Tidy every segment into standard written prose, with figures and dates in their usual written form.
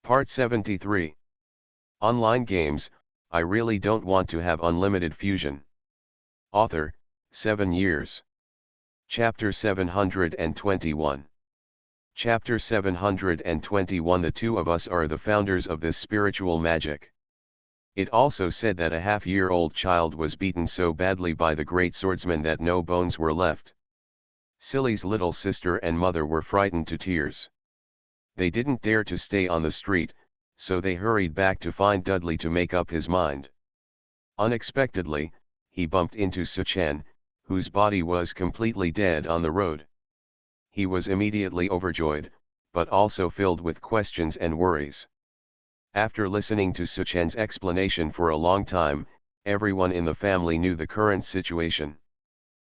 Part 73. Online games, I really don't want to have unlimited fusion. Author, 7 years. Chapter 721. Chapter 721. The two of us are the founders of this spiritual magic. It also said that a half-year-old child was beaten so badly by the great swordsman that no bones were left. Silly's little sister and mother were frightened to tears. They didn't dare to stay on the street, so they hurried back to find Dudley to make up his mind. Unexpectedly, he bumped into Suchan, whose body was completely dead on the road. He was immediately overjoyed, but also filled with questions and worries. After listening to Suchan's explanation for a long time, everyone in the family knew the current situation.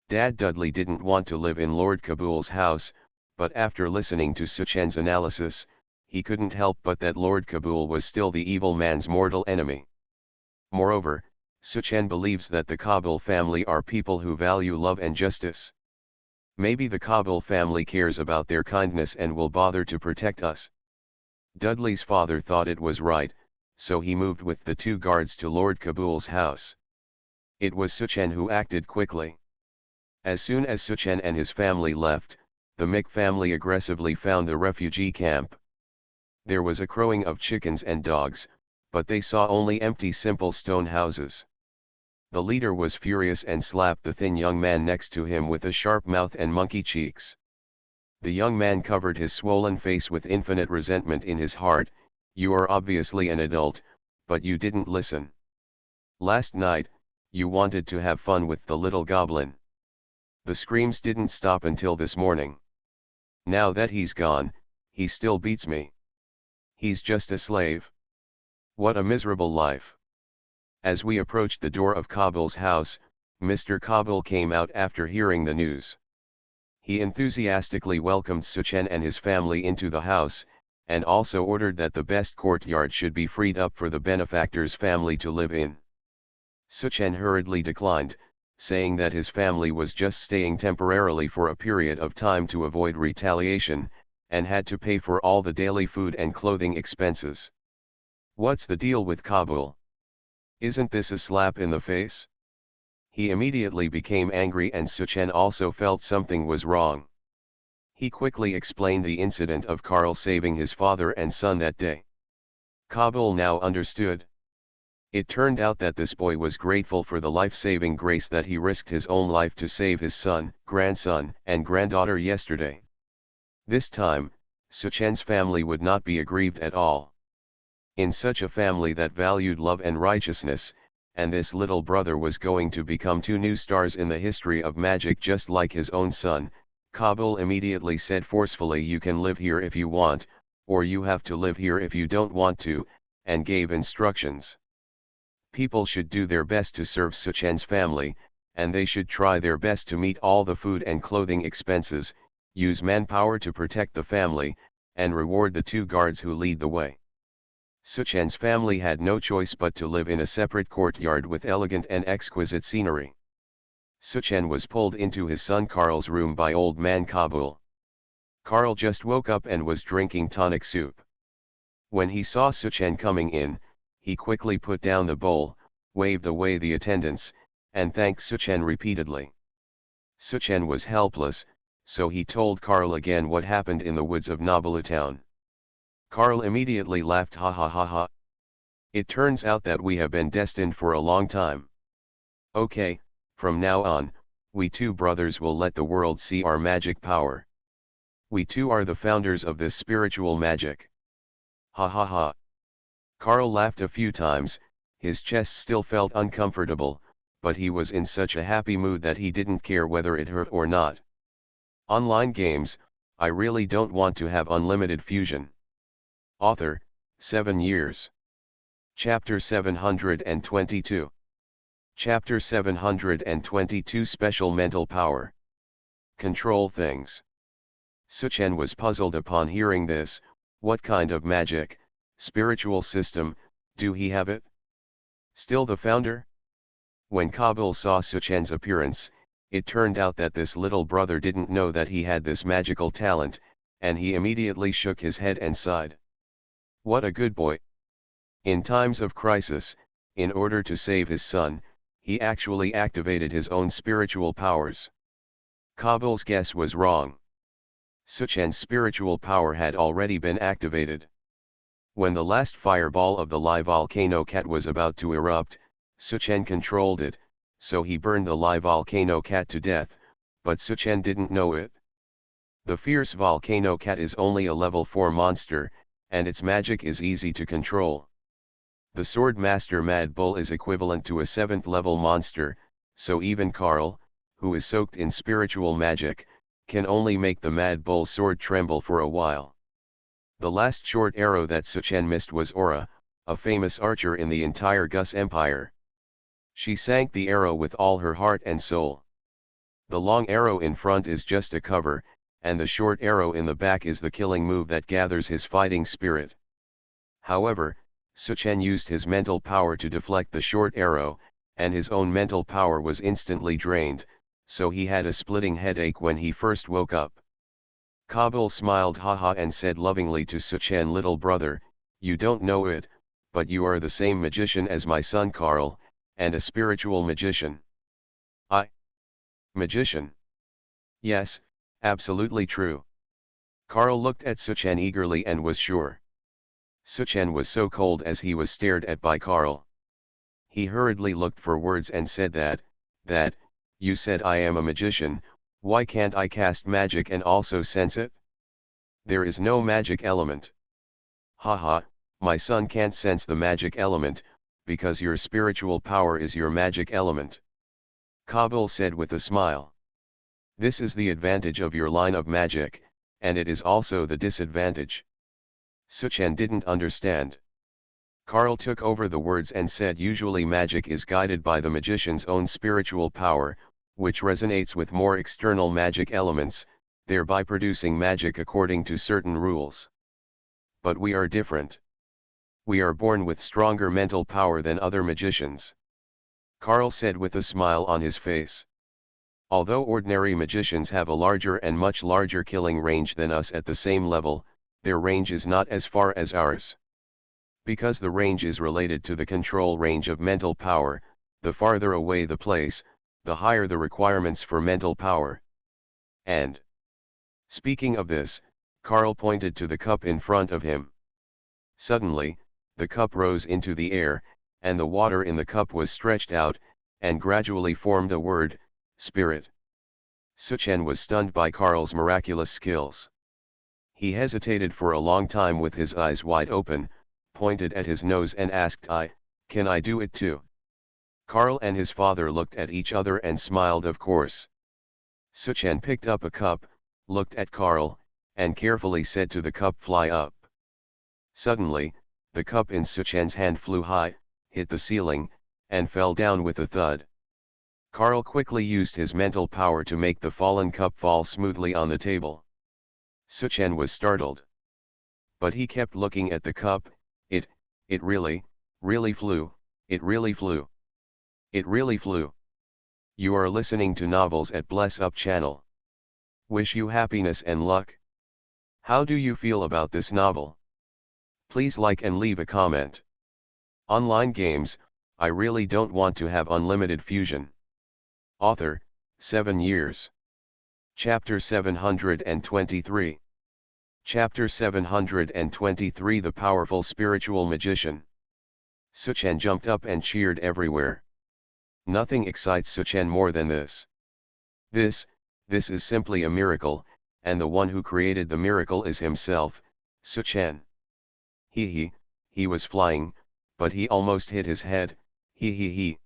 Dad Dudley didn't want to live in Lord Kabul's house, but after listening to Suchan's analysis, he couldn't help but that Lord Kabul was still the evil man's mortal enemy. Moreover, Suchan believes that the Kabul family are people who value love and justice. Maybe the Kabul family cares about their kindness and will bother to protect us. Dudley's father thought it was right, so he moved with the two guards to Lord Kabul's house. It was Suchan who acted quickly. As soon as Suchan and his family left, the Mick family aggressively found the refugee camp. There was a crowing of chickens and dogs, but they saw only empty simple stone houses. The leader was furious and slapped the thin young man next to him with a sharp mouth and monkey cheeks. The young man covered his swollen face with infinite resentment in his heart. You are obviously an adult, but you didn't listen. Last night, you wanted to have fun with the little goblin. The screams didn't stop until this morning. Now that he's gone, he still beats me. He's just a slave. What a miserable life. As we approached the door of Kabul's house, Mr. Kabul came out after hearing the news. He enthusiastically welcomed Suchan and his family into the house, and also ordered that the best courtyard should be freed up for the benefactor's family to live in. Suchan hurriedly declined, saying that his family was just staying temporarily for a period of time to avoid retaliation, and had to pay for all the daily food and clothing expenses. What's the deal with Kabul? Isn't this a slap in the face? He immediately became angry, and Suchan also felt something was wrong. He quickly explained the incident of Karl saving his father and son that day. Kabul now understood. It turned out that this boy was grateful for the life-saving grace that he risked his own life to save his son, grandson, and granddaughter yesterday. This time, Suchan's family would not be aggrieved at all. In such a family that valued love and righteousness, and this little brother was going to become two new stars in the history of magic just like his own son, Kabul immediately said forcefully, you can live here if you want, or you have to live here if you don't want to, and gave instructions. People should do their best to serve Suchan's family, and they should try their best to meet all the food and clothing expenses, use manpower to protect the family, and reward the two guards who lead the way. Suchan's family had no choice but to live in a separate courtyard with elegant and exquisite scenery. Suchan was pulled into his son Karl's room by old man Kabul. Karl just woke up and was drinking tonic soup. When he saw Suchan coming in, he quickly put down the bowl, waved away the attendants, and thanked Suchan repeatedly. Suchan was helpless, so he told Karl again what happened in the woods of Nabalu town. Karl immediately laughed, ha ha ha ha. It turns out that we have been destined for a long time. Okay, from now on, we two brothers will let the world see our magic power. We two are the founders of this spiritual magic. Ha ha ha. Karl laughed a few times. His chest still felt uncomfortable, but he was in such a happy mood that he didn't care whether it hurt or not. Online games, I really don't want to have unlimited fusion. Author, 7 years. Chapter 722. Chapter 722. Special mental power. Control things. Suchan was puzzled upon hearing this. What kind of magic, spiritual system, do he have it? Still the founder? When Kabul saw Suchan's appearance, it turned out that this little brother didn't know that he had this magical talent, and he immediately shook his head and sighed. What a good boy. In times of crisis, in order to save his son, he actually activated his own spiritual powers. Kabul's guess was wrong. Suchen's spiritual power had already been activated. When the last fireball of the live volcano cat was about to erupt, Suchen controlled it, so he burned the live volcano cat to death, but Suchen didn't know it. The fierce volcano cat is only a level 4 monster, and its magic is easy to control. The sword master Mad Bull is equivalent to a 7th level monster, so even Karl, who is soaked in spiritual magic, can only make the Mad Bull's sword tremble for a while. The last short arrow that Suchen missed was Aura, a famous archer in the entire Gus Empire. She sank the arrow with all her heart and soul. The long arrow in front is just a cover, and the short arrow in the back is the killing move that gathers his fighting spirit. However, Suchen used his mental power to deflect the short arrow, and his own mental power was instantly drained, so he had a splitting headache when he first woke up. Kabul smiled haha and said lovingly to Suchen, little brother, you don't know it, but you are the same magician as my son Karl, and a spiritual magician. Magician? Yes, absolutely true. Karl looked at Suchen eagerly and was sure. Suchen was so cold as he was stared at by Karl. He hurriedly looked for words and said that, you said I am a magician, why can't I cast magic and also sense it? There is no magic element. Haha, my son can't sense the magic element, because your spiritual power is your magic element. Kabul said with a smile. This is the advantage of your line of magic, and it is also the disadvantage. Suchen didn't understand. Karl took over the words and said usually magic is guided by the magician's own spiritual power, which resonates with more external magic elements, thereby producing magic according to certain rules. But we are different. We are born with stronger mental power than other magicians. Karl said with a smile on his face. Although ordinary magicians have a larger and much larger killing range than us at the same level, their range is not as far as ours. Because the range is related to the control range of mental power, the farther away the place, the higher the requirements for mental power. And speaking of this, Karl pointed to the cup in front of him. Suddenly, the cup rose into the air, and the water in the cup was stretched out, and gradually formed a word, spirit. Suchen was stunned by Karl's miraculous skills. He hesitated for a long time with his eyes wide open, pointed at his nose and asked, can I do it too? Karl and his father looked at each other and smiled of course. Suchen picked up a cup, looked at Karl, and carefully said to the cup, fly up. Suddenly, the cup in Suchen's hand flew high, hit the ceiling, and fell down with a thud. Karl quickly used his mental power to make the fallen cup fall smoothly on the table. Suchen was startled. But he kept looking at the cup. It really flew, it really flew. It really flew. You are listening to Novels at Bless Up channel. Wish you happiness and luck. How do you feel about this novel? Please like and leave a comment. Online games, I really don't want to have unlimited fusion. Author, 7 years. Chapter 723. Chapter 723, The Powerful Spiritual Magician. Suchen jumped up and cheered everywhere. Nothing excites Suchen more than this. This is simply a miracle, and the one who created the miracle is himself, Suchen. He was flying, but he almost hit his head, he.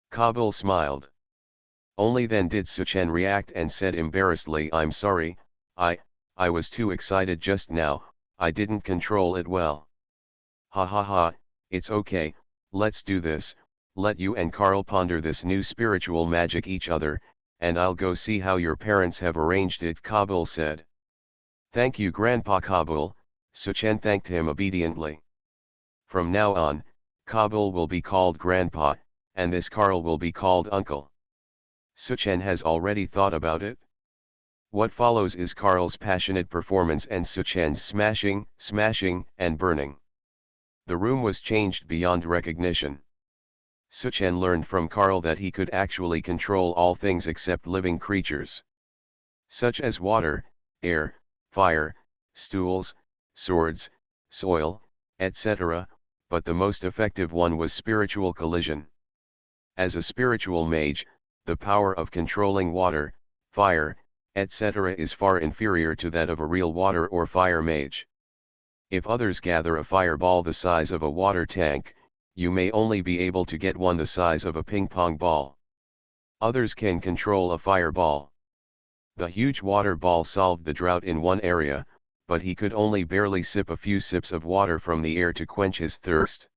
Kabul smiled. Only then did Suchen react and said embarrassedly, I'm sorry, I was too excited just now, I didn't control it well. Ha ha ha, it's okay, let's do this, let you and Karl ponder this new spiritual magic each other, and I'll go see how your parents have arranged it, Kabul said. Thank you Grandpa Kabul, Suchen thanked him obediently. From now on, Kabul will be called Grandpa, and this Karl will be called Uncle. Suchen has already thought about it. What follows is Karl's passionate performance and Suchen's smashing, and burning. The room was changed beyond recognition. Suchen learned from Karl that he could actually control all things except living creatures, such as water, air, fire, stools, swords, soil, etc., but the most effective one was spiritual collision. As a spiritual mage, the power of controlling water, fire, etc. is far inferior to that of a real water or fire mage. If others gather a fireball the size of a water tank, you may only be able to get one the size of a ping-pong ball. Others can control a fireball. The huge water ball solved the drought in one area, but he could only barely sip a few sips of water from the air to quench his thirst.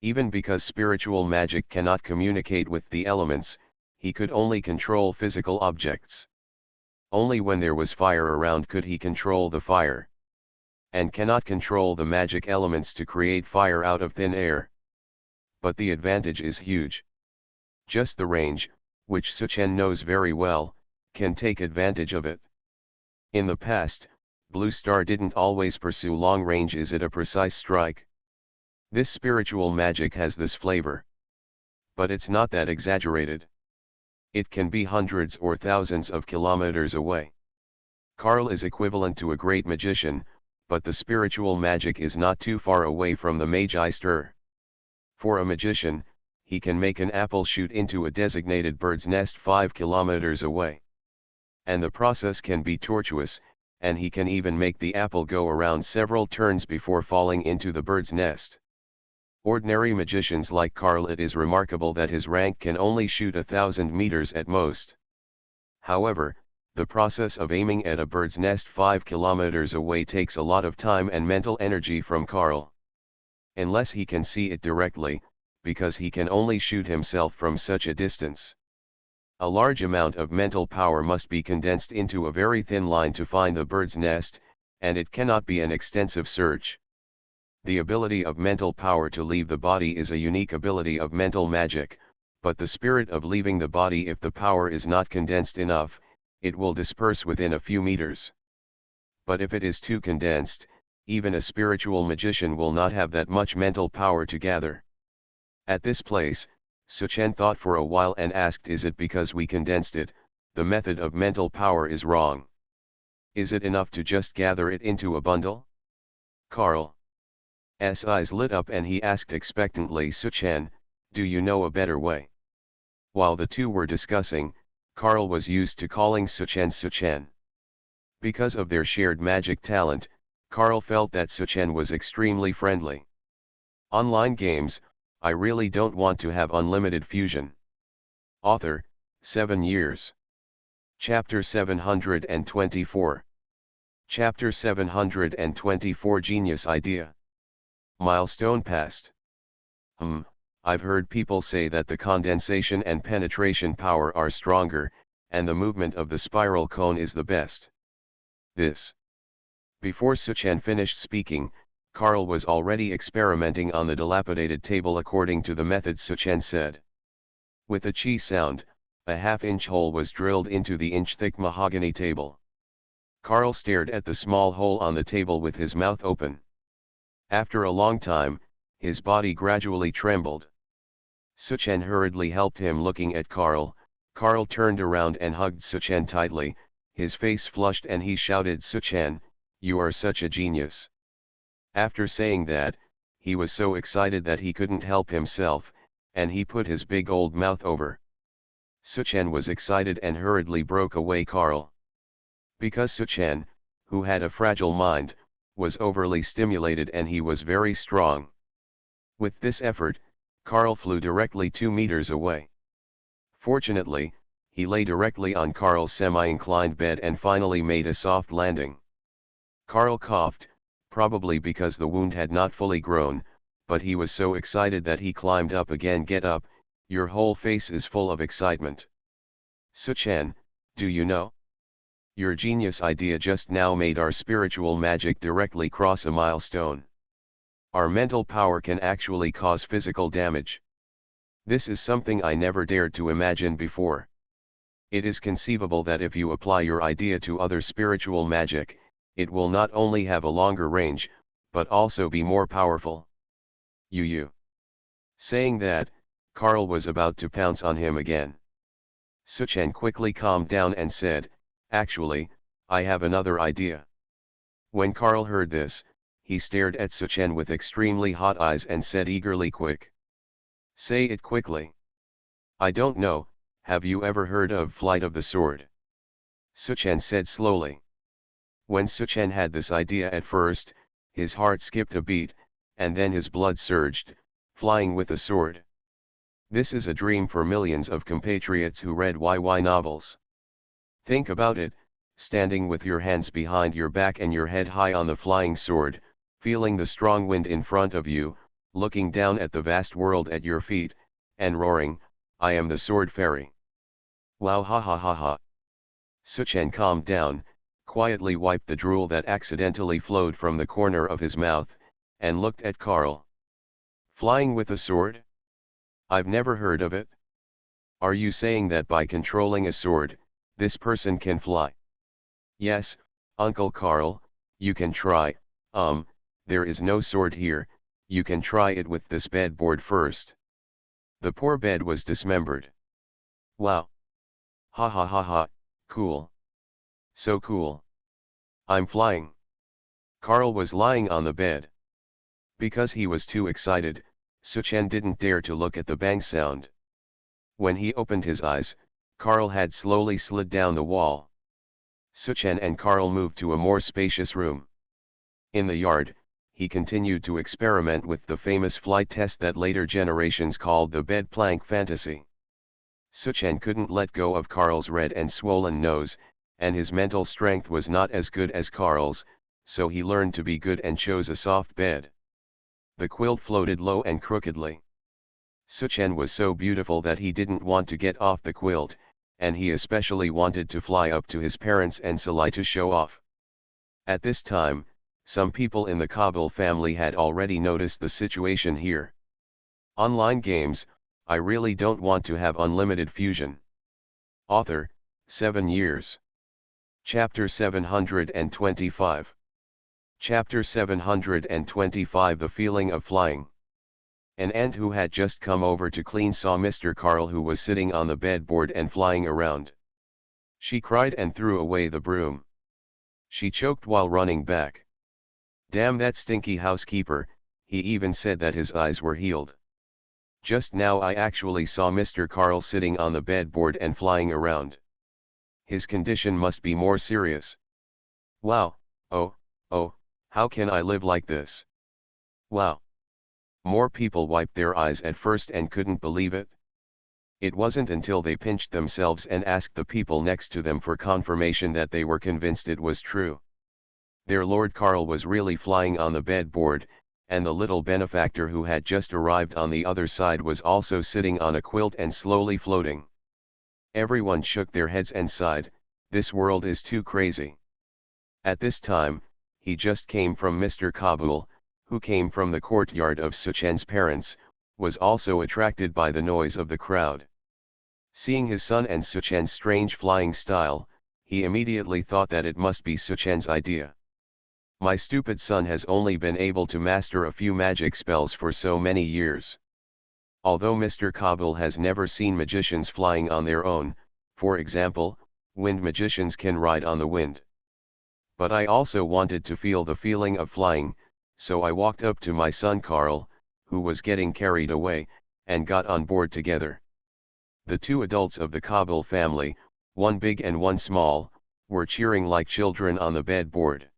Even because spiritual magic cannot communicate with the elements, he could only control physical objects. Only when there was fire around could he control the fire, and cannot control the magic elements to create fire out of thin air. But the advantage is huge. Just the range, which Suchen knows very well, can take advantage of it. In the past, Blue Star didn't always pursue long range. Is it a precise strike? This spiritual magic has this flavor. But it's not that exaggerated. It can be hundreds or thousands of kilometers away. Karl is equivalent to a great magician, but the spiritual magic is not too far away from the Magi-stir. For a magician, he can make an apple shoot into a designated bird's nest 5 kilometers away. And the process can be tortuous, and he can even make the apple go around several turns before falling into the bird's nest. Ordinary magicians like Karl, it is remarkable that his rank can only shoot 1,000 meters at most. However, the process of aiming at a bird's nest 5 kilometers away takes a lot of time and mental energy from Karl. Unless he can see it directly, because he can only shoot himself from such a distance. A large amount of mental power must be condensed into a very thin line to find the bird's nest, and it cannot be an extensive search. The ability of mental power to leave the body is a unique ability of mental magic, but the spirit of leaving the body, if the power is not condensed enough, it will disperse within a few meters. But if it is too condensed, even a spiritual magician will not have that much mental power to gather. At this place, Suchen thought for a while and asked, is it because we condensed it, the method of mental power is wrong? Is it enough to just gather it into a bundle? Karl's eyes lit up and he asked expectantly, Suchen, do you know a better way? While the two were discussing, Karl was used to calling Suchen Suchen. Because of their shared magic talent, Karl felt that Suchen was extremely friendly. Online games, I really don't want to have unlimited fusion. Author, 7 years. Chapter 724. Chapter 724, Genius Idea. Milestone passed. I've heard people say that the condensation and penetration power are stronger, and the movement of the spiral cone is the best. Before Suchen finished speaking, Karl was already experimenting on the dilapidated table according to the method Suchen said. With a chi sound, a half-inch hole was drilled into the inch-thick mahogany table. Karl stared at the small hole on the table with his mouth open. After a long time, his body gradually trembled. Suchen hurriedly helped him. Looking at Karl, Karl turned around and hugged Suchen tightly, his face flushed, and he shouted, Suchen, you are such a genius. After saying that, he was so excited that he couldn't help himself, and he put his big old mouth over. Suchen was excited and hurriedly broke away Karl. Because Suchen, who had a fragile mind, was overly stimulated and he was very strong. With this effort, Karl flew directly 2 meters away. Fortunately, he lay directly on Karl's semi-inclined bed and finally made a soft landing. Karl coughed, probably because the wound had not fully grown, but he was so excited that he climbed up again. Get up, your whole face is full of excitement. Suchen, do you know? Your genius idea just now made our spiritual magic directly cross a milestone. Our mental power can actually cause physical damage. This is something I never dared to imagine before. It is conceivable that if you apply your idea to other spiritual magic, it will not only have a longer range, but also be more powerful. You. Saying that, Karl was about to pounce on him again. Suchen quickly calmed down and said, "Actually, I have another idea." When Karl heard this, he stared at Suchen with extremely hot eyes and said eagerly, "Quick. Say it quickly." "I don't know, have you ever heard of Flight of the Sword?" Suchen said slowly. When Suchen had this idea at first, his heart skipped a beat, and then his blood surged, flying with a sword. This is a dream for millions of compatriots who read YY novels. Think about it, standing with your hands behind your back and your head high on the flying sword, feeling the strong wind in front of you, looking down at the vast world at your feet, and roaring, "I am the sword fairy." Wow, ha ha ha ha. Suchen calmed down, quietly wiped the drool that accidentally flowed from the corner of his mouth, and looked at Karl. "Flying with a sword? I've never heard of it. Are you saying that by controlling a sword, this person can fly?" "Yes, Uncle Karl, you can try. There is no sword here, you can try it with this bedboard first." The poor bed was dismembered. "Wow. Ha ha ha ha, cool. So cool. I'm flying." Karl was lying on the bed. Because he was too excited, Suchen didn't dare to look at the bang sound. When he opened his eyes, Karl had slowly slid down the wall. Suchen and Karl moved to a more spacious room. In the yard, he continued to experiment with the famous flight test that later generations called the bed plank fantasy. Suchen couldn't let go of Karl's red and swollen nose, and his mental strength was not as good as Karl's, so he learned to be good and chose a soft bed. The quilt floated low and crookedly. Suchen was so beautiful that he didn't want to get off the quilt, and he especially wanted to fly up to his parents and Salai to show off. At this time, some people in the Kabul family had already noticed the situation here. Online games, I really don't want to have unlimited fusion. Author, 7 years. Chapter 725. Chapter 725 The Feeling of Flying. An aunt who had just come over to clean saw Mr. Karl, who was sitting on the bedboard and flying around. She cried and threw away the broom. She choked while running back. "Damn that stinky housekeeper," he even said that his eyes were healed. "Just now I actually saw Mr. Karl sitting on the bedboard and flying around. His condition must be more serious. Wow, oh, how can I live like this? Wow." More people wiped their eyes at first and couldn't believe it. It wasn't until they pinched themselves and asked the people next to them for confirmation that they were convinced it was true. Their Lord Karl was really flying on the bedboard, and the little benefactor who had just arrived on the other side was also sitting on a quilt and slowly floating. Everyone shook their heads and sighed, "This world is too crazy." At this time, he just came from Mr. Kabul, who came from the courtyard of Suchen's parents, was also attracted by the noise of the crowd. Seeing his son and Suchen's strange flying style, he immediately thought that it must be Suchen's idea. "My stupid son has only been able to master a few magic spells for so many years." Although Mr. Kabul has never seen magicians flying on their own, for example, wind magicians can ride on the wind. But I also wanted to feel the feeling of flying, so I walked up to my son Karl, who was getting carried away, and got on board together. The two adults of the Kabul family, one big and one small, were cheering like children on the bedboard.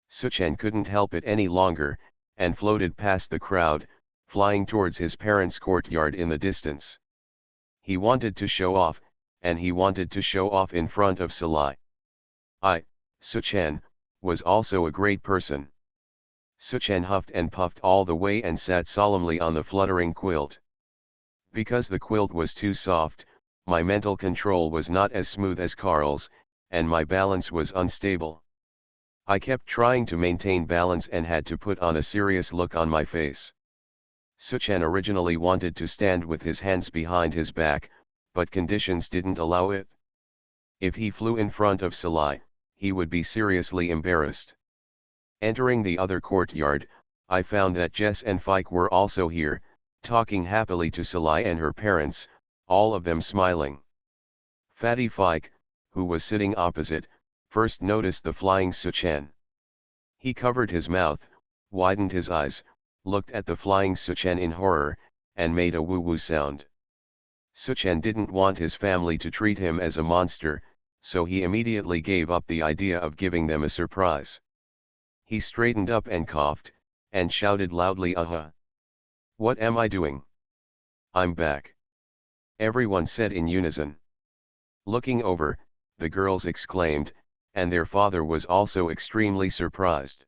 Suchen couldn't help it any longer, and floated past the crowd, flying towards his parents' courtyard in the distance. He wanted to show off, and he wanted to show off in front of Salai. Suchen, was also a great person. Suchen huffed and puffed all the way and sat solemnly on the fluttering quilt. Because the quilt was too soft, my mental control was not as smooth as Karl's, and my balance was unstable. I kept trying to maintain balance and had to put on a serious look on my face. Suchen originally wanted to stand with his hands behind his back, but conditions didn't allow it. If he flew in front of Salai, he would be seriously embarrassed. Entering the other courtyard, I found that Jess and Fike were also here, talking happily to Salai and her parents, all of them smiling. Fatty Fike, who was sitting opposite, first noticed the flying Suchen. He covered his mouth, widened his eyes, looked at the flying Suchen in horror, and made a woo-woo sound. Suchen didn't want his family to treat him as a monster, so he immediately gave up the idea of giving them a surprise. He straightened up and coughed, and shouted loudly, "Aha! What am I doing? I'm back!" Everyone said in unison. Looking over, the girls exclaimed, and their father was also extremely surprised.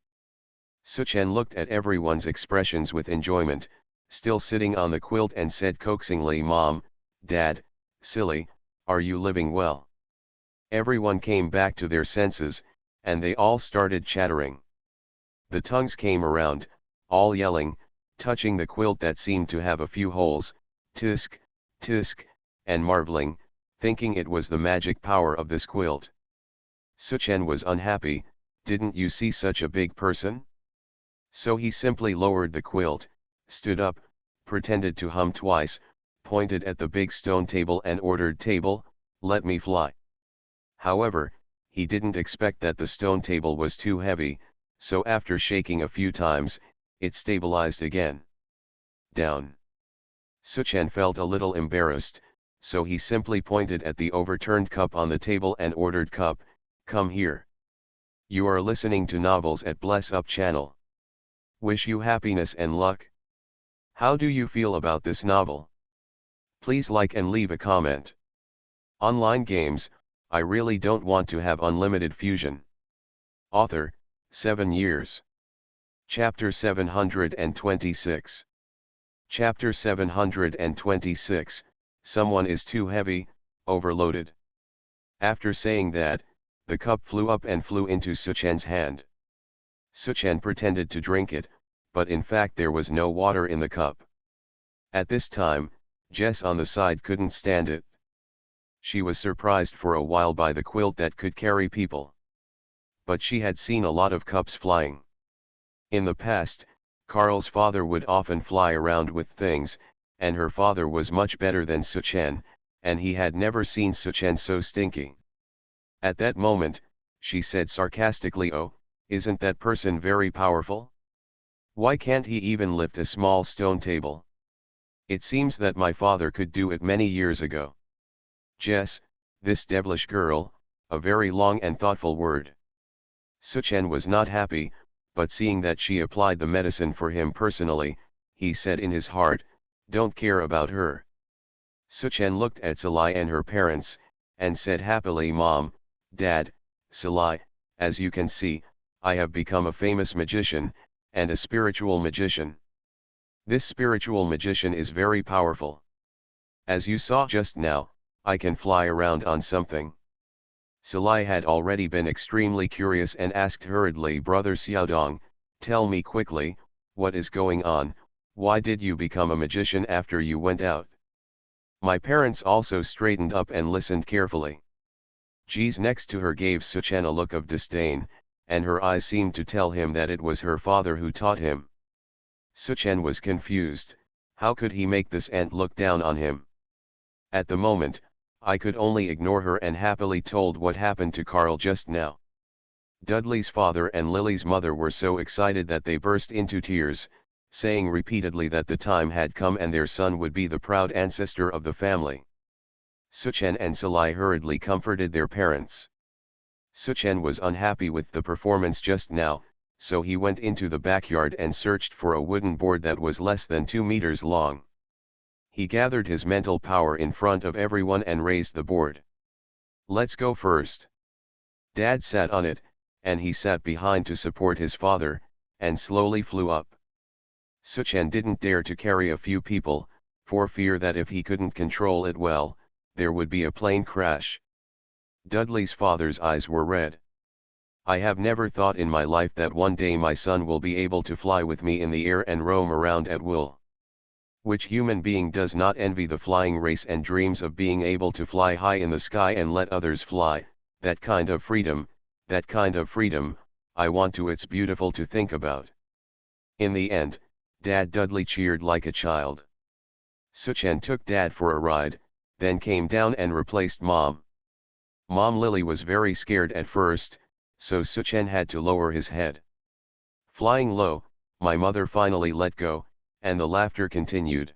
Suchen looked at everyone's expressions with enjoyment, still sitting on the quilt, and said coaxingly, "Mom, Dad, silly, are you living well?" Everyone came back to their senses, and they all started chattering. The tongues came around, all yelling, touching the quilt that seemed to have a few holes, tisk, tisk, and marveling, thinking it was the magic power of this quilt. Suchen was unhappy. "Didn't you see such a big person?" So he simply lowered the quilt, stood up, pretended to hum twice, pointed at the big stone table and ordered, "Table, let me fly." However, he didn't expect that the stone table was too heavy, so after shaking a few times, it stabilized again. Down. Suchen felt a little embarrassed, so he simply pointed at the overturned cup on the table and ordered, "Cup, come here." You are listening to novels at Bless Up channel. Wish you happiness and luck. How do you feel about this novel? Please like and leave a comment. Online games, I really don't want to have unlimited fusion. Author, 7 years. Chapter 726. Chapter 726, Someone is too heavy, overloaded. After saying that, the cup flew up and flew into Suchen's hand. Suchen pretended to drink it, but in fact there was no water in the cup. At this time, Jess on the side couldn't stand it. She was surprised for a while by the quilt that could carry people. But she had seen a lot of cups flying. In the past, Carl's father would often fly around with things, and her father was much better than Suchen, and he had never seen Suchen so stinky. At that moment, she said sarcastically, "Oh, isn't that person very powerful? Why can't he even lift a small stone table? It seems that my father could do it many years ago." Jess, this devilish girl, a very long and thoughtful word. Suchen was not happy, but seeing that she applied the medicine for him personally, he said in his heart, "Don't care about her." Suchen looked at Salai and her parents, and said happily, "Mom, Dad, Salai, as you can see, I have become a famous magician, and a spiritual magician. This spiritual magician is very powerful. As you saw just now, I can fly around on something." Salai had already been extremely curious and asked hurriedly, "Brother Xiaodong, tell me quickly, what is going on? Why did you become a magician after you went out?" My parents also straightened up and listened carefully. Jeez next to her gave Suchen a look of disdain, and her eyes seemed to tell him that it was her father who taught him. Suchen was confused. How could he make this aunt look down on him? At the moment, I could only ignore her and happily told what happened to Carl just now. Dudley's father and Lily's mother were so excited that they burst into tears, saying repeatedly that the time had come and their son would be the proud ancestor of the family. Suchen and Salai hurriedly comforted their parents. Suchen was unhappy with the performance just now, so he went into the backyard and searched for a wooden board that was less than 2 meters long. He gathered his mental power in front of everyone and raised the board. "Let's go first." Dad sat on it, and he sat behind to support his father, and slowly flew up. Suchen didn't dare to carry a few people, for fear that if he couldn't control it well, there would be a plane crash. Dudley's father's eyes were red. "I have never thought in my life that one day my son will be able to fly with me in the air and roam around at will. Which human being does not envy the flying race and dreams of being able to fly high in the sky and let others fly? That kind of freedom, I want to. It's beautiful to think about." In the end, Dad Dudley cheered like a child. Suchen took Dad for a ride, then came down and replaced Mom. Mom Lily was very scared at first, so Suchen had to lower his head. Flying low, my mother finally let go, and the laughter continued.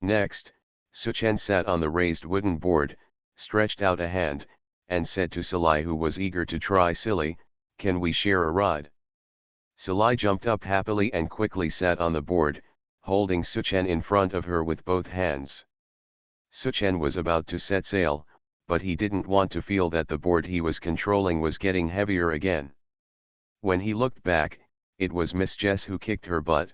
Next, Suchen sat on the raised wooden board, stretched out a hand, and said to Salai, who was eager to try silly, "Can we share a ride?" Salai jumped up happily and quickly sat on the board, holding Suchen in front of her with both hands. Suchen was about to set sail, but he didn't want to feel that the board he was controlling was getting heavier again. When he looked back, it was Miss Jess who kicked her butt.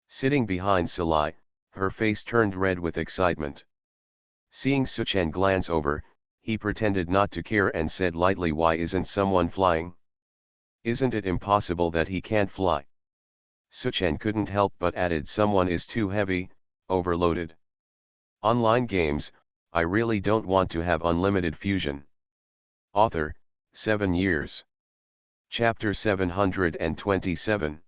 Sitting behind Salai, her face turned red with excitement. Seeing Suchen glance over, he pretended not to care and said lightly, "Why isn't someone flying? Isn't it impossible that he can't fly?" Suchen couldn't help but added, "Someone is too heavy, overloaded. Online games, I really don't want to have unlimited fusion." Author, 7 years. Chapter 727.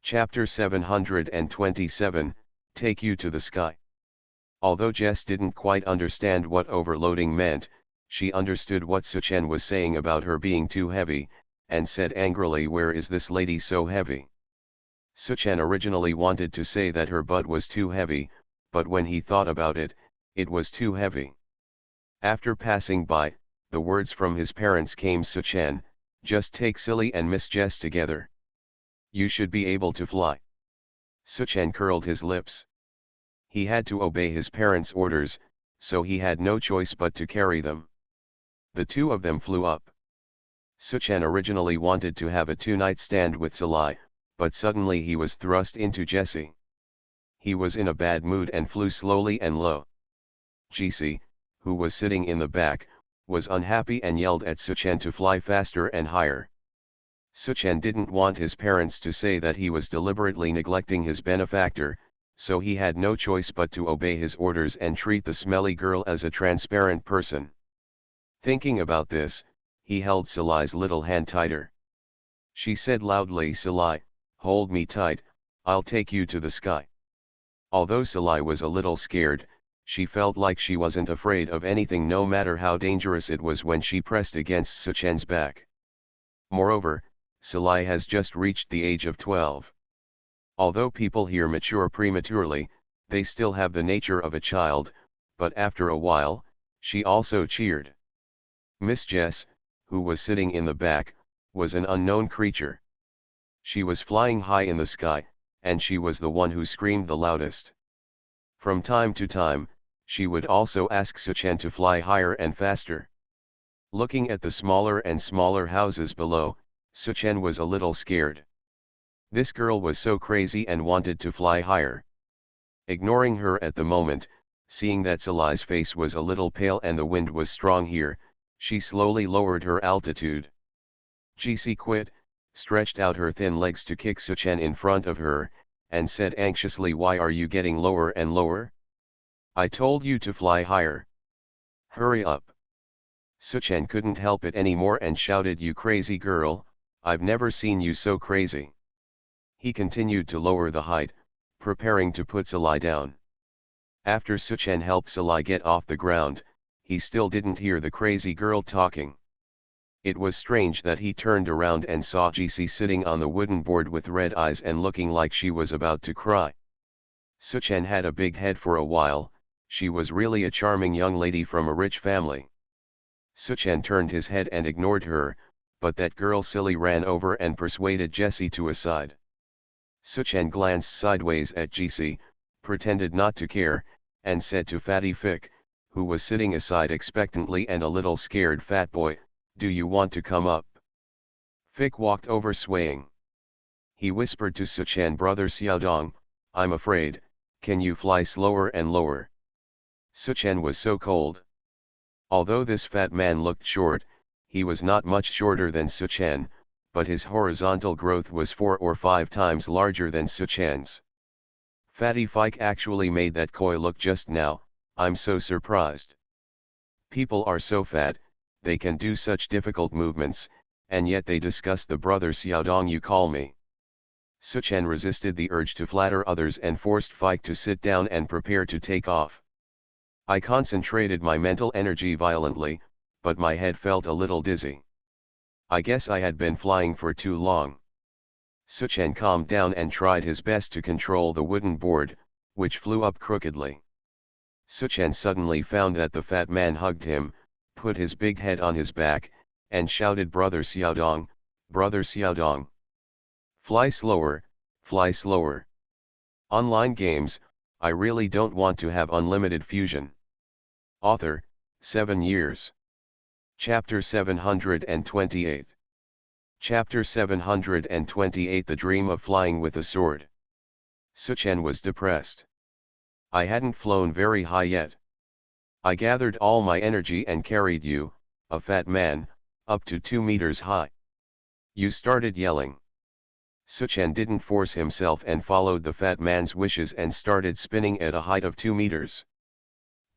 Chapter 727, Take You to the Sky. Although Jess didn't quite understand what overloading meant, she understood what Suchen was saying about her being too heavy, and said angrily, "Where is this lady so heavy?" Suchen originally wanted to say that her butt was too heavy, but when he thought about it, it was too heavy. After passing by, the words from his parents came, "Suchen, just take Silly and Miss Jess together. You should be able to fly." Suchen curled his lips. He had to obey his parents' orders, so he had no choice but to carry them. The two of them flew up. Suchen originally wanted to have a two-night stand with Salai, but suddenly he was thrust into Jessie. He was in a bad mood and flew slowly and low. Jessie, who was sitting in the back, was unhappy and yelled at Suchen to fly faster and higher. Suchen didn't want his parents to say that he was deliberately neglecting his benefactor, so he had no choice but to obey his orders and treat the smelly girl as a transparent person. Thinking about this, he held Salai's little hand tighter. She said loudly, "Salai, hold me tight, I'll take you to the sky." Although Salai was a little scared, she felt like she wasn't afraid of anything, no matter how dangerous it was, when she pressed against Suchen's back. Moreover, Salai has just reached the age of 12. Although people here mature prematurely, they still have the nature of a child, but after a while, she also cheered. Miss Jess, who was sitting in the back, was an unknown creature. She was flying high in the sky, and she was the one who screamed the loudest. From time to time, she would also ask Suchen to fly higher and faster. Looking at the smaller and smaller houses below, Suchen was a little scared. This girl was so crazy and wanted to fly higher. Ignoring her at the moment, seeing that Salai's face was a little pale and the wind was strong here, she slowly lowered her altitude. Jessie quit, stretched out her thin legs to kick Suchen in front of her, and said anxiously, "Why are you getting lower and lower? I told you to fly higher. Hurry up." Suchen couldn't help it anymore and shouted, "You crazy girl, I've never seen you so crazy." He continued to lower the height, preparing to put Salai down. After Suchen helped Salai get off the ground, he still didn't hear the crazy girl talking. It was strange that he turned around and saw Jessie sitting on the wooden board with red eyes and looking like she was about to cry. Suchen had a big head for a while. She was really a charming young lady from a rich family. Suchen turned his head and ignored her, but that girl Silly ran over and persuaded Jessie to a side. Suchen glanced sideways at Jessie, pretended not to care, and said to Fatty Fick, who was sitting aside expectantly and a little scared, "Fat boy, do you want to come up?" Fick walked over swaying. He whispered to Suchen, "Brother Xiaodong, I'm afraid, can you fly slower and lower?" Suchen was so cold. Although this fat man looked short, he was not much shorter than Suchen, but his horizontal growth was 4 or 5 times larger than Suchen's. Fatty Fike actually made that koi look just now. "I'm so surprised. People are so fat, they can do such difficult movements, and yet they discuss the brother Xiaodong you call me." Suchen resisted the urge to flatter others and forced Fike to sit down and prepare to take off. I concentrated my mental energy violently, but my head felt a little dizzy. I guess I had been flying for too long. Suchen calmed down and tried his best to control the wooden board, which flew up crookedly. Suchen suddenly found that the fat man hugged him, put his big head on his back, and shouted, "Brother Xiaodong, Brother Xiaodong. Fly slower, fly slower." Online games, I really don't want to have unlimited fusion. Author, 7 years. Chapter 728. Chapter 728 The Dream of Flying with a Sword. Suchen was depressed. I hadn't flown very high yet. I gathered all my energy and carried you, a fat man, up to 2 meters high. You started yelling. Suchen didn't force himself and followed the fat man's wishes and started spinning at a height of 2 meters.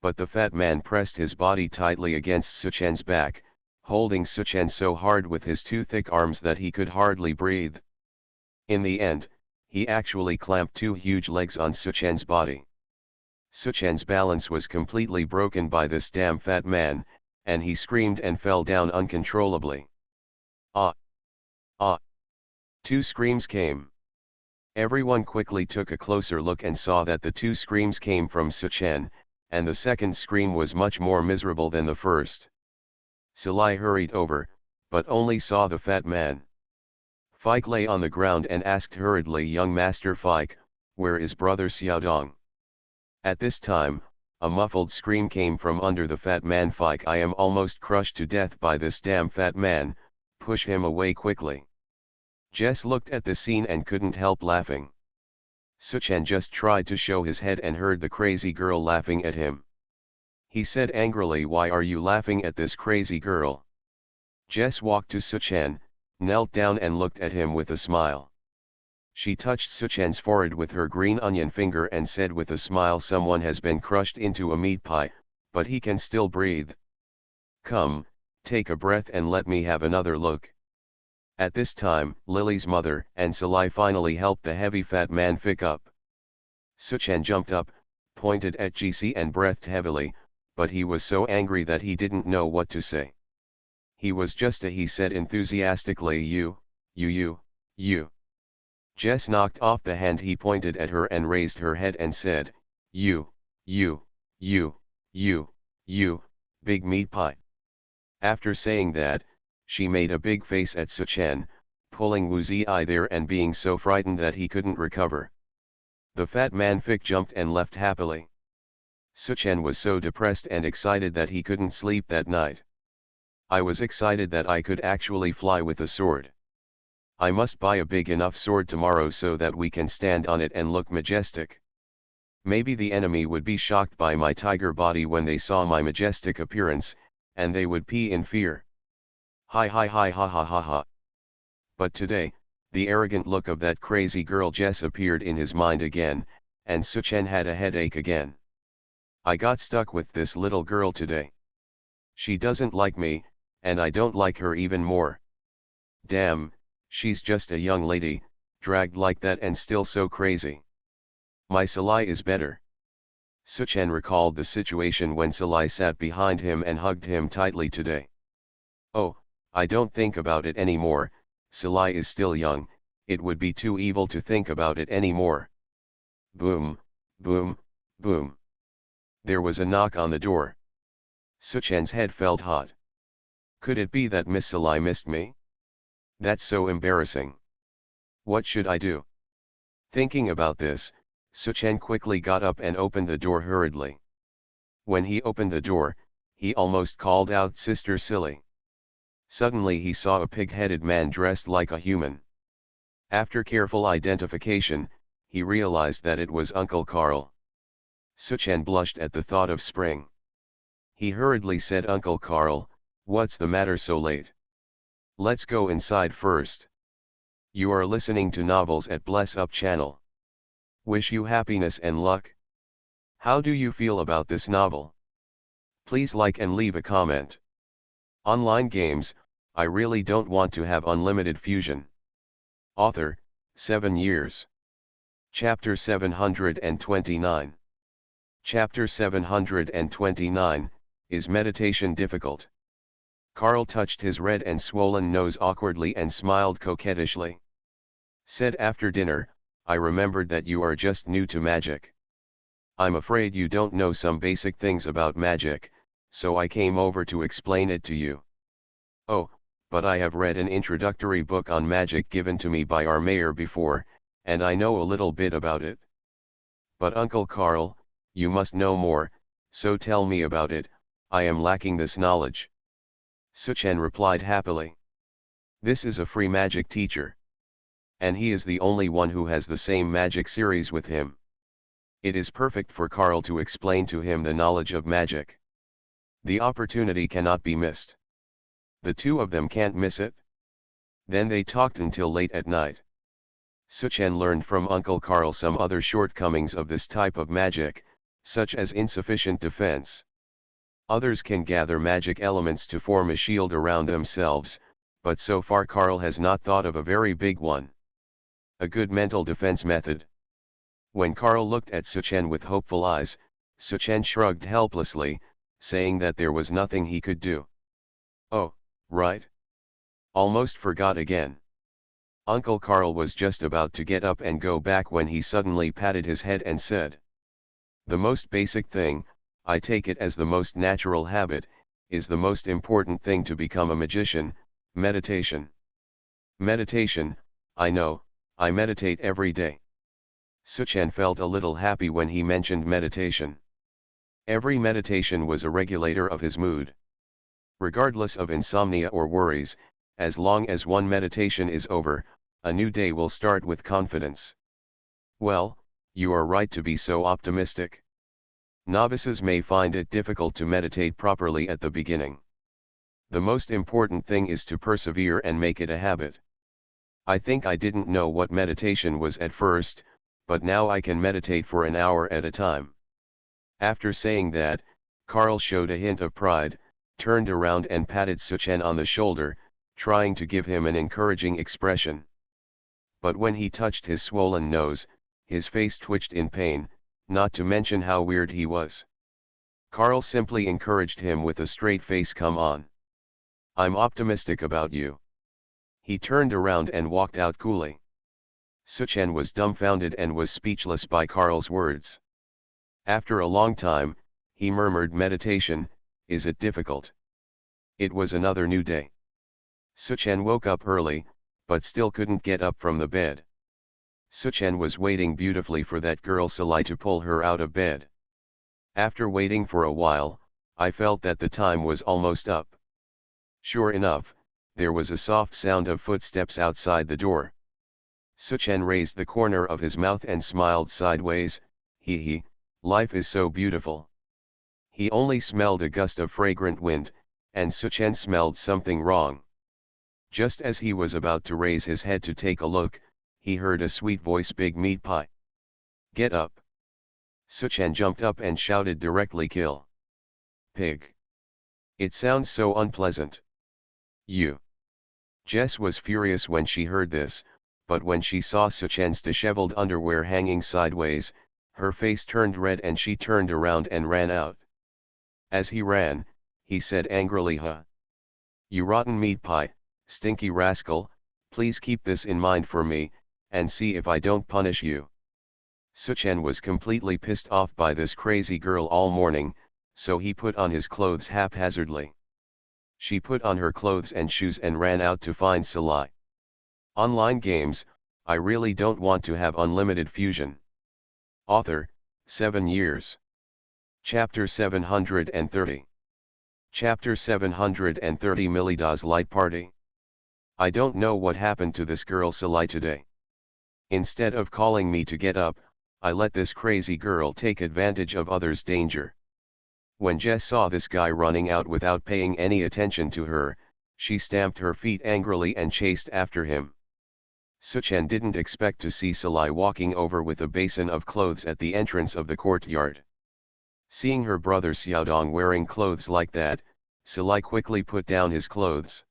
But the fat man pressed his body tightly against Suchen's back, holding Suchen so hard with his 2 thick arms that he could hardly breathe. In the end, he actually clamped 2 huge legs on Suchen's body. Suchen's balance was completely broken by this damn fat man, and he screamed and fell down uncontrollably. Ah! Ah! 2 screams came. Everyone quickly took a closer look and saw that the 2 screams came from Suchen, and the second scream was much more miserable than the first. Sci-fi hurried over, but only saw the fat man. Fike lay on the ground and asked hurriedly, "Young Master Fike, where is Brother Xiaodong?" At this time, a muffled scream came from under the fat man. "Fike, I am almost crushed to death by this damn fat man, push him away quickly." Jess looked at the scene and couldn't help laughing. Suchen just tried to show his head and heard the crazy girl laughing at him. He said angrily, "Why are you laughing at this crazy girl?" Jess walked to Suchen, knelt down and looked at him with a smile. She touched Suchen's forehead with her green onion finger and said with a smile, "Someone has been crushed into a meat pie, but he can still breathe. Come, take a breath and let me have another look." At this time, Lily's mother and Sci-fi finally helped the heavy fat man pick up. Suchen jumped up, pointed at GC and breathed heavily, but he was so angry that he didn't know what to say. He was just he said enthusiastically, you. Jess knocked off the hand he pointed at her and raised her head and said, you, big meat pie. After saying that, she made a big face at Suchen, pulling woozy eye there and being so frightened that he couldn't recover. The fat man Fick jumped and left happily. Suchen was so depressed and excited that he couldn't sleep that night. I was excited that I could actually fly with a sword. I must buy a big enough sword tomorrow so that we can stand on it and look majestic. Maybe the enemy would be shocked by my tiger body when they saw my majestic appearance, and they would pee in fear. Hi ha ha ha. But today, the arrogant look of that crazy girl Jess appeared in his mind again, and Suchen had a headache again. I got stuck with this little girl today. She doesn't like me, and I don't like her even more. Damn, she's just a young lady, dragged like that and still so crazy. My Sci-fi is better. Suchen recalled the situation when Sci-fi sat behind him and hugged him tightly today. Oh, I don't think about it anymore. Sci-fi is still young, it would be too evil to think about it anymore. Boom, boom, boom. There was a knock on the door. Suchen's head felt hot. Could it be that Miss Sci-fi missed me? That's so embarrassing. What should I do? Thinking about this, Suchen quickly got up and opened the door hurriedly. When he opened the door, he almost called out, "Sister Silly." Suddenly he saw a pig-headed man dressed like a human. After careful identification, he realized that it was Uncle Carl. Suchen blushed at the thought of spring. He hurriedly said, "Uncle Carl, what's the matter so late? Let's go inside first. You are listening to novels at Bless Up channel. Wish you happiness and luck. How do you feel about this novel? Please like and leave a comment. Online games, I really don't want to have unlimited fusion. Author, 7 years. Chapter 729. Chapter 729, Is Meditation Difficult? Carl touched his red and swollen nose awkwardly and smiled coquettishly. Said after dinner, I remembered that you are just new to magic. I'm afraid you don't know some basic things about magic, so I came over to explain it to you. Oh, but I have read an introductory book on magic given to me by our mayor before, and I know a little bit about it. But Uncle Carl, you must know more, so tell me about it, I am lacking this knowledge. Suchen replied happily. This is a free magic teacher. And he is the only one who has the same magic series with him. It is perfect for Carl to explain to him the knowledge of magic. The opportunity cannot be missed. The two of them can't miss it. Then they talked until late at night. Suchen learned from Uncle Carl some other shortcomings of this type of magic, such as insufficient defense. Others can gather magic elements to form a shield around themselves, but so far Carl has not thought of a very big one. A good mental defense method. When Carl looked at Suchen with hopeful eyes, Suchen shrugged helplessly, saying that there was nothing he could do. Oh, right. Almost forgot again. Uncle Carl was just about to get up and go back when he suddenly patted his head and said, the most basic thing, I take it as the most natural habit, is the most important thing to become a magician, meditation. Meditation, I know, I meditate every day. Suchen felt a little happy when he mentioned meditation. Every meditation was a regulator of his mood. Regardless of insomnia or worries, as long as one meditation is over, a new day will start with confidence. Well, you are right to be so optimistic. Novices may find it difficult to meditate properly at the beginning. The most important thing is to persevere and make it a habit. I think I didn't know what meditation was at first, but now I can meditate for an hour at a time. After saying that, Carl showed a hint of pride, turned around and patted Suchen on the shoulder, trying to give him an encouraging expression. But when he touched his swollen nose, his face twitched in pain, not to mention how weird he was. Carl simply encouraged him with a straight face. Come on. I'm optimistic about you. He turned around and walked out coolly. Suchen was dumbfounded and was speechless by Carl's words. After a long time, he murmured, meditation, is it difficult? It was another new day. Suchen woke up early, but still couldn't get up from the bed. Suchen was waiting beautifully for that girl Salai to pull her out of bed. After waiting for a while, I felt that the time was almost up. Sure enough, there was a soft sound of footsteps outside the door. Suchen raised the corner of his mouth and smiled sideways. Hee, life is so beautiful. He only smelled a gust of fragrant wind, and Suchen smelled something wrong. Just as he was about to raise his head to take a look, he heard a sweet voice, big meat pie. Get up. Suchen jumped up and shouted directly, kill. Pig. It sounds so unpleasant. You. Jess was furious when she heard this, but when she saw Suchen's disheveled underwear hanging sideways, her face turned red and she turned around and ran out. As he ran, he said angrily, huh? You rotten meat pie, stinky rascal, please keep this in mind for me, and see if I don't punish you. Suchen was completely pissed off by this crazy girl all morning, so he put on his clothes haphazardly. She put on her clothes and shoes and ran out to find Salai. Online games, I really don't want to have unlimited fusion. Author, 7 years. Chapter 730. Chapter 730, Milida's Light Party. I don't know what happened to this girl Salai today. Instead of calling me to get up, I let this crazy girl take advantage of others' danger. When Jess saw this guy running out without paying any attention to her, she stamped her feet angrily and chased after him. Suchen didn't expect to see Salai walking over with a basin of clothes at the entrance of the courtyard. Seeing her brother Xiaodong wearing clothes like that, Salai quickly put down his clothes.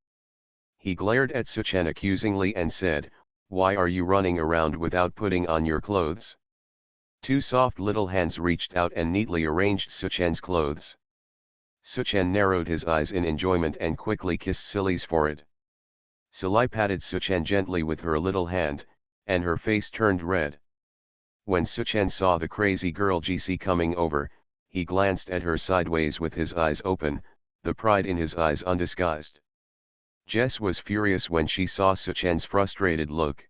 He glared at Suchen accusingly and said, Why are you running around without putting on your clothes? Two soft little hands reached out and neatly arranged Suchan's clothes. Suchan narrowed his eyes in enjoyment and quickly kissed Silly's forehead. Silly patted Suchan gently with her little hand, and her face turned red. When Suchan saw the crazy girl GC coming over, he glanced at her sideways with his eyes open, the pride in his eyes undisguised. Jess was furious when she saw Suchan's frustrated look.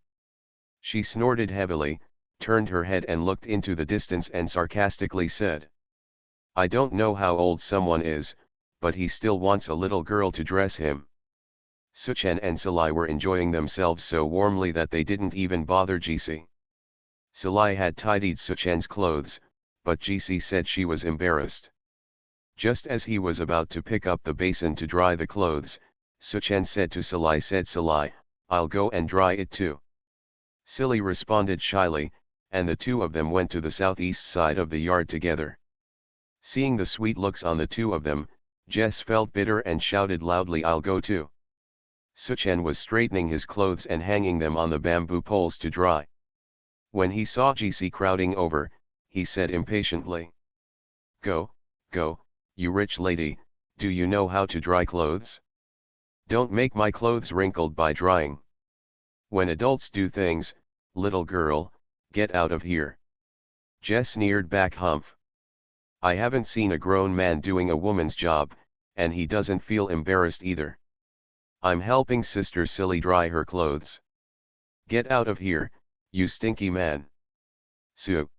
She snorted heavily, turned her head and looked into the distance and sarcastically said, "I don't know how old someone is, but he still wants a little girl to dress him." Suchan and Silly were enjoying themselves so warmly that they didn't even bother GC. Silly had tidied Suchan's clothes, but GC said she was embarrassed. Just as he was about to pick up the basin to dry the clothes, Suchan said to Silly, "I'll go and dry it too." Silly responded shyly, and the two of them went to the southeast side of the yard together. Seeing the sweet looks on the two of them, Jess felt bitter and shouted loudly, "I'll go too." Suchan was straightening his clothes and hanging them on the bamboo poles to dry. When he saw GC crowding over, he said impatiently, Go, you rich lady, do you know how to dry clothes? Don't make my clothes wrinkled by drying. When adults do things, little girl, get out of here." Jess sneered back, "Humph. I haven't seen a grown man doing a woman's job, and he doesn't feel embarrassed either. I'm helping Sister Silly dry her clothes. Get out of here, you stinky man." Su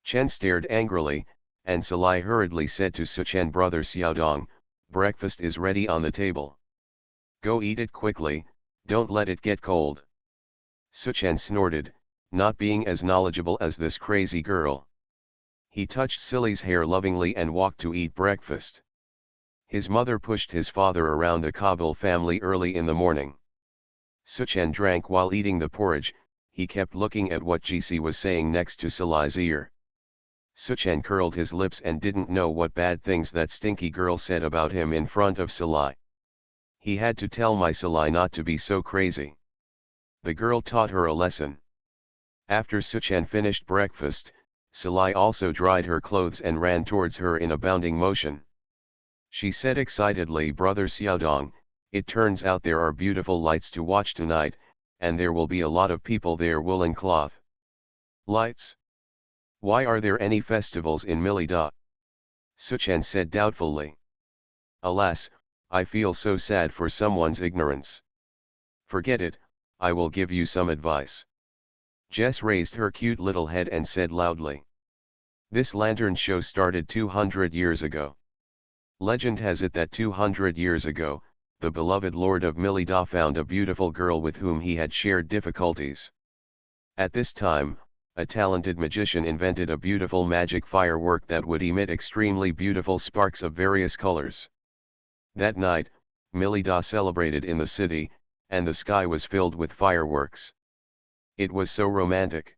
Chen stared angrily, and Silly hurriedly said to Suchan, "Brother Xiaodong, breakfast is ready on the table. Go eat it quickly, don't let it get cold." Suchan snorted, not being as knowledgeable as this crazy girl. He touched Silly's hair lovingly and walked to eat breakfast. His mother pushed his father around the Kabul family early in the morning. Suchan drank while eating the porridge. He kept looking at what GC was saying next to Silly's ear. Suchan curled his lips and didn't know what bad things that stinky girl said about him in front of Silly. He had to tell my Silly not to be so crazy. The girl taught her a lesson. After Suchan finished breakfast, Silly also dried her clothes and ran towards her in a bounding motion. She said excitedly, "Brother Xiaodong, it turns out there are beautiful lights to watch tonight, and there will be a lot of people there." Woolen cloth. Lights? Why are there any festivals in Milida? Suchan said doubtfully. Alas, I feel so sad for someone's ignorance. Forget it, I will give you some advice. Jess raised her cute little head and said loudly. This lantern show started 200 years ago. Legend has it that 200 years ago, the beloved Lord of Milida found a beautiful girl with whom he had shared difficulties. At this time, a talented magician invented a beautiful magic firework that would emit extremely beautiful sparks of various colors. That night, Milida celebrated in the city, and the sky was filled with fireworks. It was so romantic.